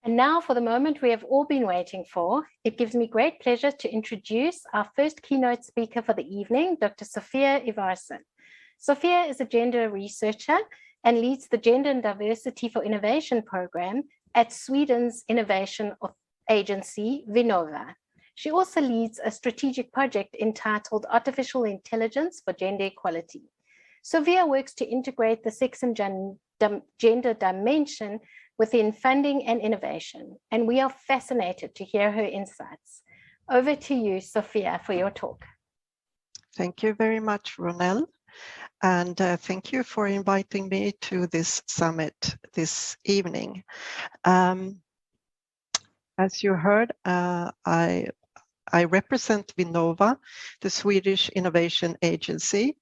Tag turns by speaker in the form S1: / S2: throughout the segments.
S1: And now for the moment we have all been waiting for, it gives me great pleasure to introduce our first keynote speaker for the evening, Dr. Sophia Ivarsson. Sophia is a gender researcher and leads the Gender and Diversity for Innovation program at Sweden's innovation agency, Vinova. She also leads a strategic project entitled Artificial Intelligence for Gender Equality. Sophia works to integrate the sex and gender dimension within funding and innovation, and we are fascinated to hear her insights. Over to you, Sophia, for your talk.
S2: Thank you very much, Ronelle, and thank you for inviting me to this summit this evening. As you heard, I represent Vinova, the Swedish innovation agency,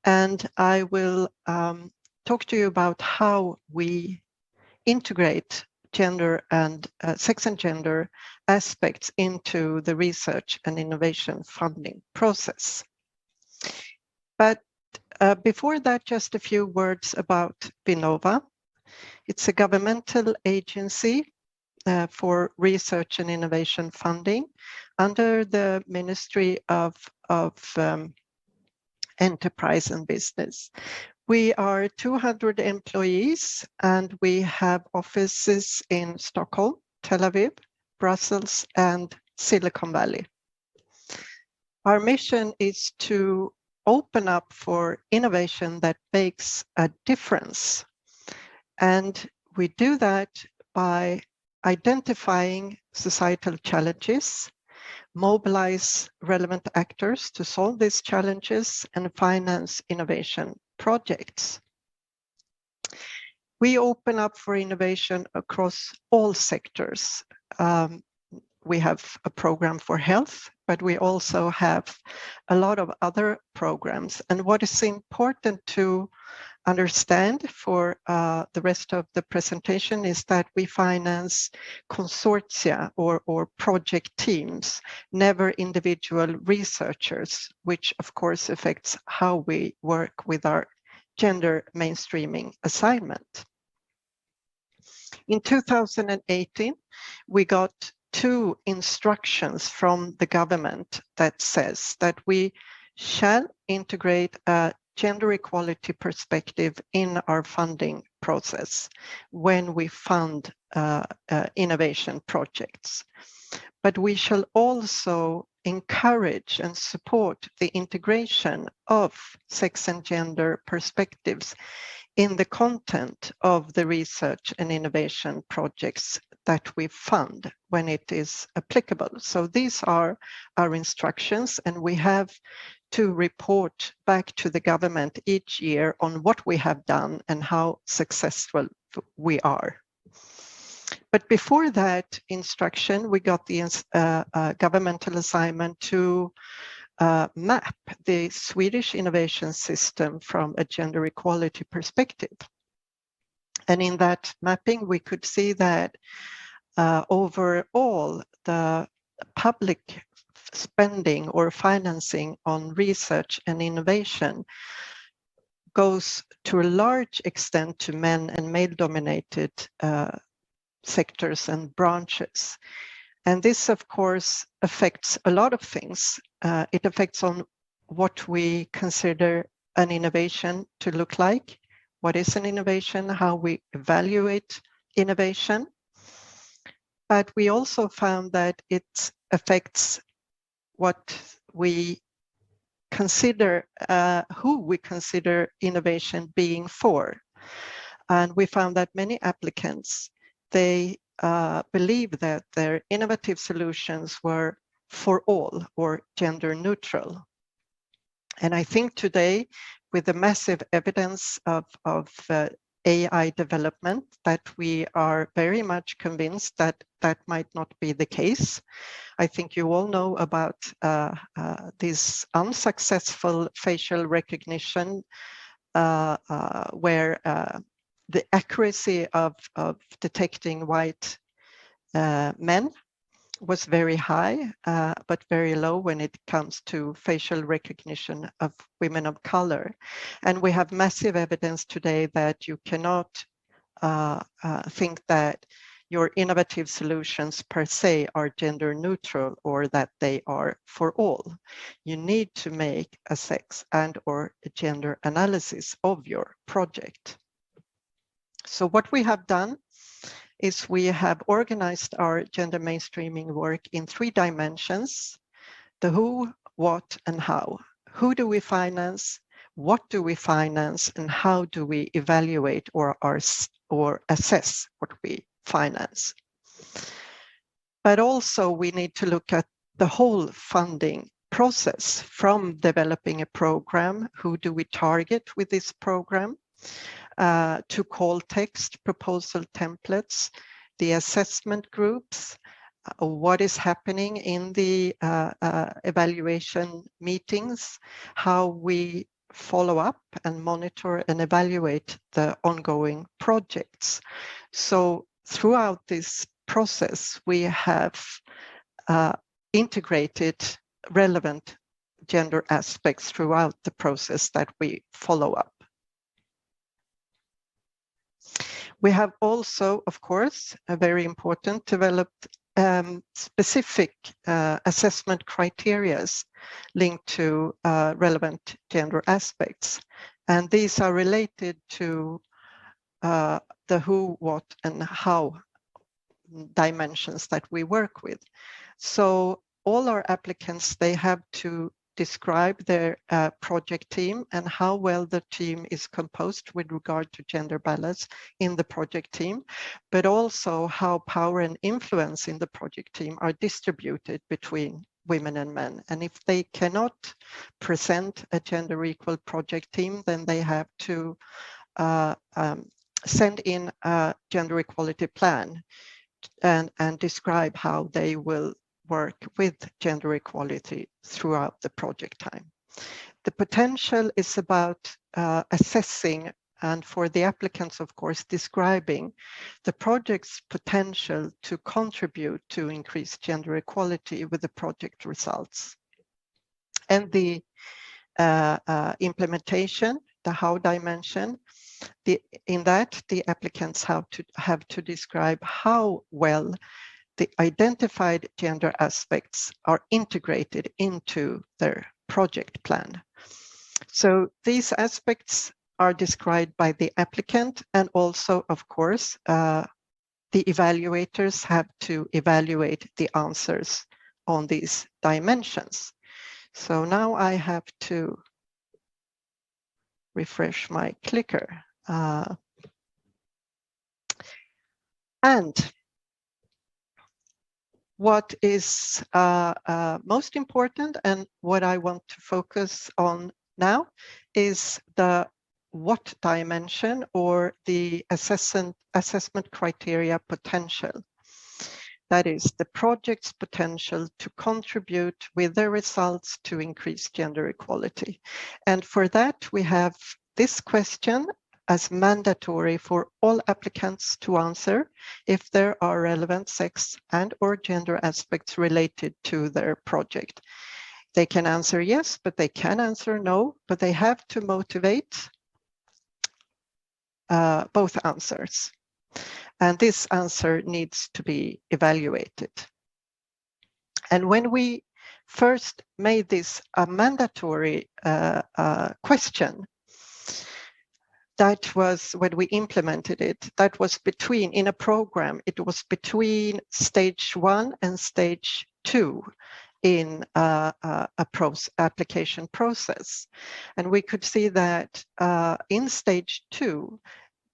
S2: and I will talk to you about how we integrate gender and sex and gender aspects into the research and innovation funding process. But before that, just a few words about Vinova. It's a governmental agency for research and innovation funding under the Ministry of Enterprise and Business. We are 200 employees and we have offices in Stockholm, Tel Aviv, Brussels, and Silicon Valley. Our mission is to open up for innovation that makes a difference. And we do that by identifying societal challenges, mobilize relevant actors to solve these challenges, and finance innovation projects. We open up for innovation across all sectors. We have a program for health, but we also have a lot of other programs. And what is important to understand for the rest of the presentation is that we finance consortia or project teams, never individual researchers, which of course affects how we work with our gender mainstreaming assignment. In 2018, we got 2 instructions from the government that says that we shall integrate a gender equality perspective in our funding process when we fund innovation projects. But we shall also encourage and support the integration of sex and gender perspectives in the content of the research and innovation projects that we fund when it is applicable. So these are our instructions, and we have to report back to the government each year on what we have done and how successful we are. But before that instruction, we got the governmental assignment to map the Swedish innovation system from a gender equality perspective. And in that mapping, we could see that overall, the public spending or financing on research and innovation goes to a large extent to men and male-dominated sectors and branches. And this, of course, affects a lot of things. It affects on what we consider an innovation to look like, what is an innovation, how we evaluate innovation. But we also found that it affects what we consider, who we consider innovation being for. And we found that many applicants, they believe that their innovative solutions were for all or gender neutral. And I think today, with the massive evidence of AI development, that we are very much convinced that that might not be the case. I think you all know about this unsuccessful facial recognition where the accuracy of detecting white men was very high, but very low when it comes to facial recognition of women of color. And we have massive evidence today that you cannot think that your innovative solutions per se are gender neutral or that they are for all. You need to make a sex and or a gender analysis of your project. So what we have done is we have organized our gender mainstreaming work in 3 dimensions: the who, what, and how. Who do we finance? What do we finance? And how do we evaluate or assess what we finance? But also we need to look at the whole funding process, from developing a program, who do we target with this program, to call text, proposal templates, the assessment groups, what is happening in the evaluation meetings, how we follow up and monitor and evaluate the ongoing projects. So throughout this process, we have integrated relevant gender aspects throughout the process that we follow up. We have also, of course, a very important, developed specific assessment criteria linked to relevant gender aspects. And these are related to the who, what, and how dimensions that we work with. So all our applicants, they have to describe their project team and how well the team is composed with regard to gender balance in the project team, but also how power and influence in the project team are distributed between women and men. And if they cannot present a gender equal project team, then they have to send in a gender equality plan and describe how they will work with gender equality throughout the project time. The potential is about assessing, and for the applicants, of course, describing the project's potential to contribute to increased gender equality with the project results. And the implementation, the how dimension, in that the applicants have to describe how well the identified gender aspects are integrated into their project plan. So these aspects are described by the applicant, and also, of course, the evaluators have to evaluate the answers on these dimensions. So now I have to refresh my clicker. And what is most important, and what I want to focus on now, is the what dimension, or the assessment criteria potential. That is the project's potential to contribute with their results to increase gender equality. And for that, we have this question as mandatory for all applicants to answer if there are relevant sex and or gender aspects related to their project. They can answer yes, but they can answer no, but they have to motivate both answers. And this answer needs to be evaluated. And when we first made this a mandatory question, that was when we implemented it, that was between, in a program, it was between stage 1 and stage 2 in application process. And we could see that in stage 2,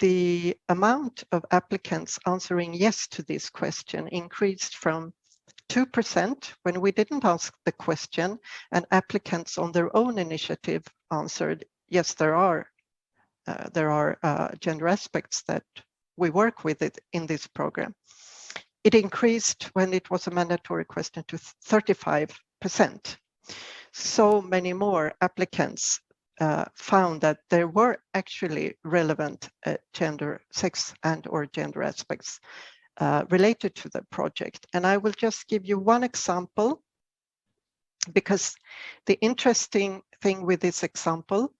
S2: the amount of applicants answering yes to this question increased from 2% when we didn't ask the question, and applicants on their own initiative answered, yes, there are gender aspects that we work with it in this program. It increased when it was a mandatory question to 35%. So many more applicants found that there were actually relevant gender, sex and or gender aspects related to the project. And I will just give you one example, because the interesting thing with this example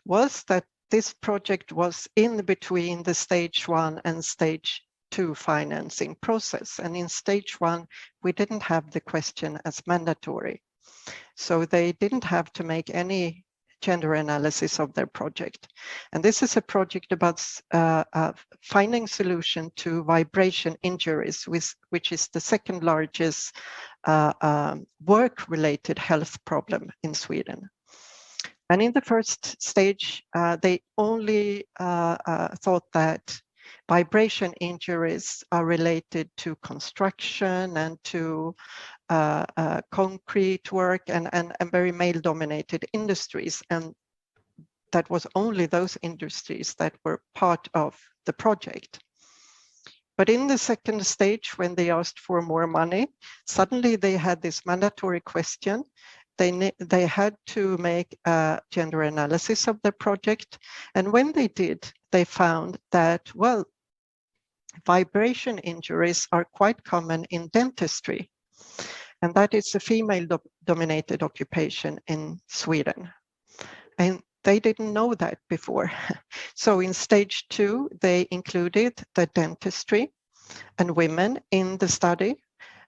S2: was that this project was in between the stage 1 and stage 2 financing process. And in stage 1, we didn't have the question as mandatory. So they didn't have to make any gender analysis of their project. And this is a project about finding solution to vibration injuries, which is the second largest work-related health problem in Sweden. And in the first stage, they only thought that vibration injuries are related to construction and to concrete work and very male-dominated industries. And that was only those industries that were part of the project. But in the second stage, when they asked for more money, suddenly they had this mandatory question. They had to make a gender analysis of their project. And when they did, they found that, well, vibration injuries are quite common in dentistry. And that is a female-dominated occupation in Sweden. And they didn't know that before. So in stage 2, they included the dentistry and women in the study.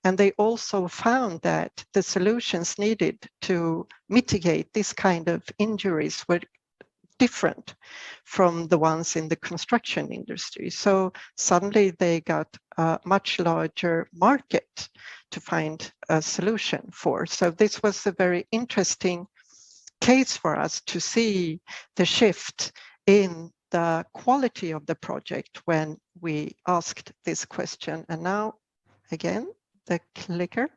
S2: And they also found that the solutions needed to mitigate this kind of injuries were different from the ones in the construction industry. So suddenly they got a much larger market to find a solution for. So this was a very interesting case for us to see the shift in the quality of the project when we asked this question. And now, again, the clicker.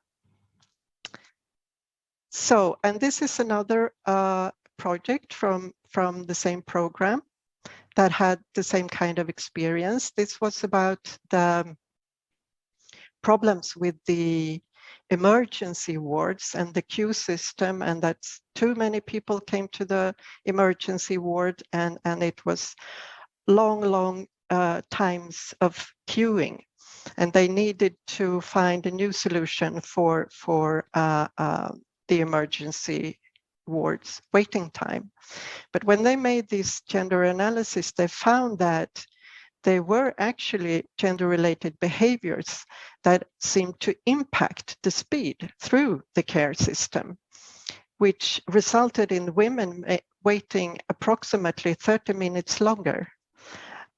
S2: So, and this is another project from the same program that had the same kind of experience. This was about the problems with the emergency wards and the queue system, and that too many people came to the emergency ward, and it was long times of queuing, and they needed to find a new solution for the emergency wards waiting time. But when they made this gender analysis, they found that there were actually gender-related behaviors that seemed to impact the speed through the care system, which resulted in women waiting approximately 30 minutes longer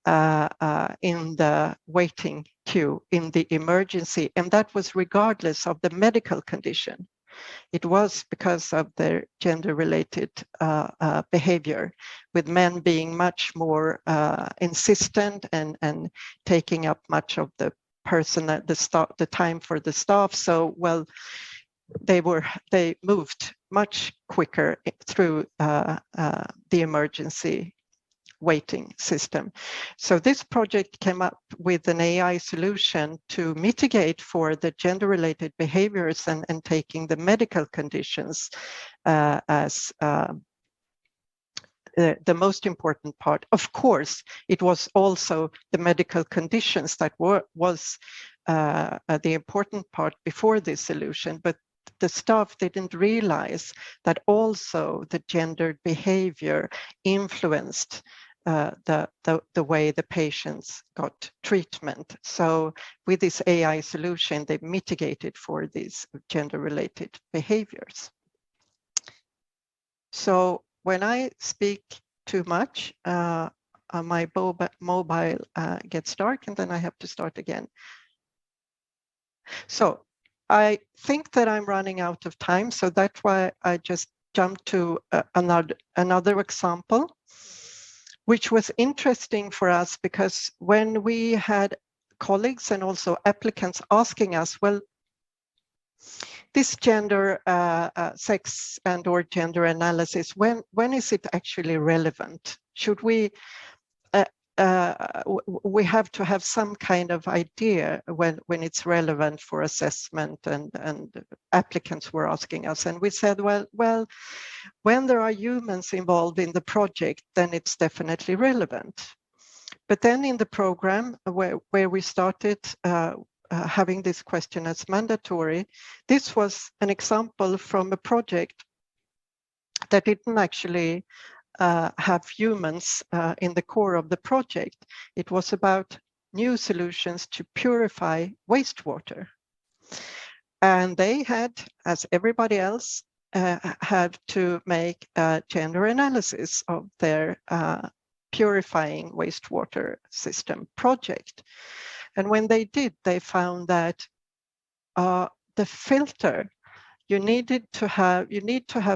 S2: in the waiting queue in the emergency, and that was regardless of the medical condition. It was because of their gender-related behavior, with men being much more insistent and taking up much of the the time for the staff. So, well, they moved much quicker through the emergency waiting system. So this project came up with an AI solution to mitigate for the gender-related behaviors and taking the medical conditions as the most important part. Of course, it was also the medical conditions that was the important part before this solution, but the staff didn't realize that also the gendered behavior influenced the way the patients got treatment. So with this AI solution, they mitigated for these gender-related behaviors. So when I speak too much, my mobile gets dark and then I have to start again. So I think that I'm running out of time, so that's why I just jumped to another example, which was interesting for us because when we had colleagues and also applicants asking us, well, this gender, sex and or gender analysis, when is it actually relevant? Should we have to have some kind of idea when it's relevant for assessment, and applicants were asking us, and we said, well, when there are humans involved in the project, then it's definitely relevant. But then in the program where we started having this question as mandatory, this was an example from a project that didn't actually have humans in the core of the project. It was about new solutions to purify wastewater. And they had, as everybody else, had to make a gender analysis of their purifying wastewater system project. And when they did, they found that the filter, you need to have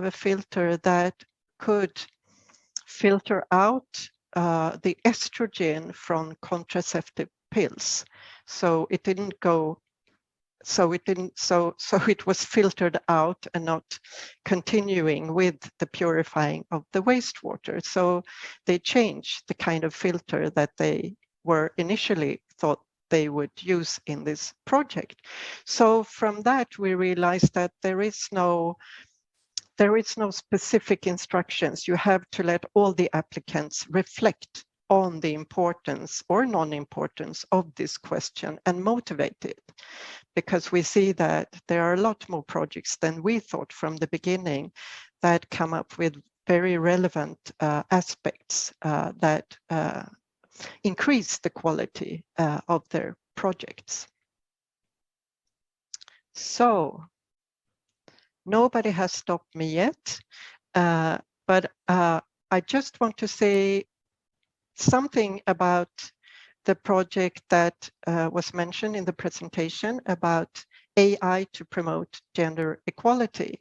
S2: a filter that could filter out the estrogen from contraceptive pills. So it didn't go, so it was filtered out and not continuing with the purifying of the wastewater. So they changed the kind of filter that they were initially thought they would use in this project. So from that, we realized that there is no specific instructions. You have to let all the applicants reflect on the importance or non-importance of this question and motivate it, because we see that there are a lot more projects than we thought from the beginning that come up with very relevant aspects that increase the quality of their projects. So nobody has stopped me yet, but I just want to say something about the project that was mentioned in the presentation about AI to promote gender equality.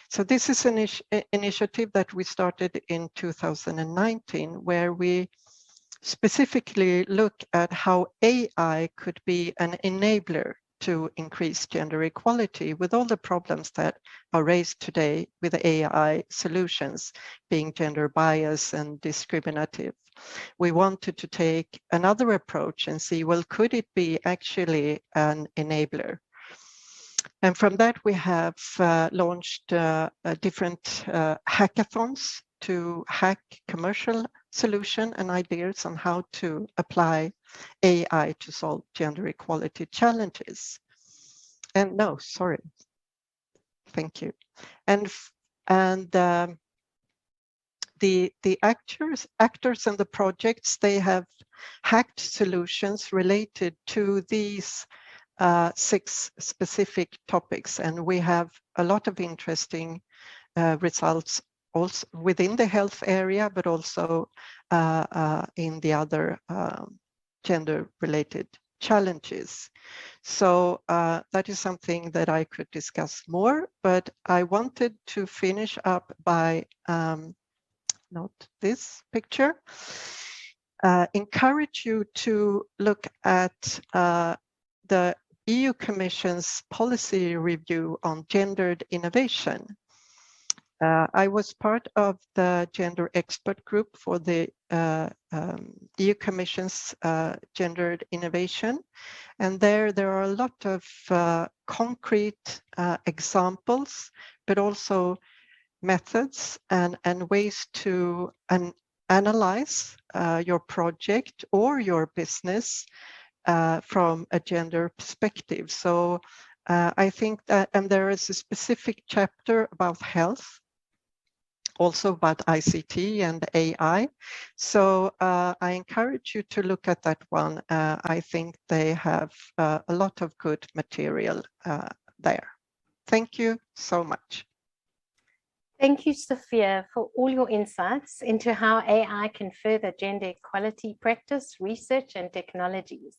S2: So this is an initiative that we started in 2019, where we specifically look at how AI could be an enabler to increase gender equality, with all the problems that are raised today with AI solutions being gender bias and discriminative. We wanted to take another approach and see, well, could it be actually an enabler? And from that, we have launched different hackathons to hack commercial solution and ideas on how to apply AI to solve gender equality challenges. And no, sorry, thank you. And the actors and the projects, they have hacked solutions related to these 6 specific topics, and we have a lot of interesting results also within the health area, but also in the other gender-related challenges. So that is something that I could discuss more, but I wanted to finish up by, not this picture, encourage you to look at the EU Commission's policy review on gendered innovation. I was part of the gender expert group for the EU Commission's gendered innovation. And there are a lot of concrete examples, but also methods and ways to analyze your project or your business from a gender perspective. So I think that, and there is a specific chapter about health, also about ICT and AI. So I encourage you to look at that one. I think they have a lot of good material there. Thank you so much.
S1: Thank you, Sophia, for all your insights into how AI can further gender equality practice, research, and technologies.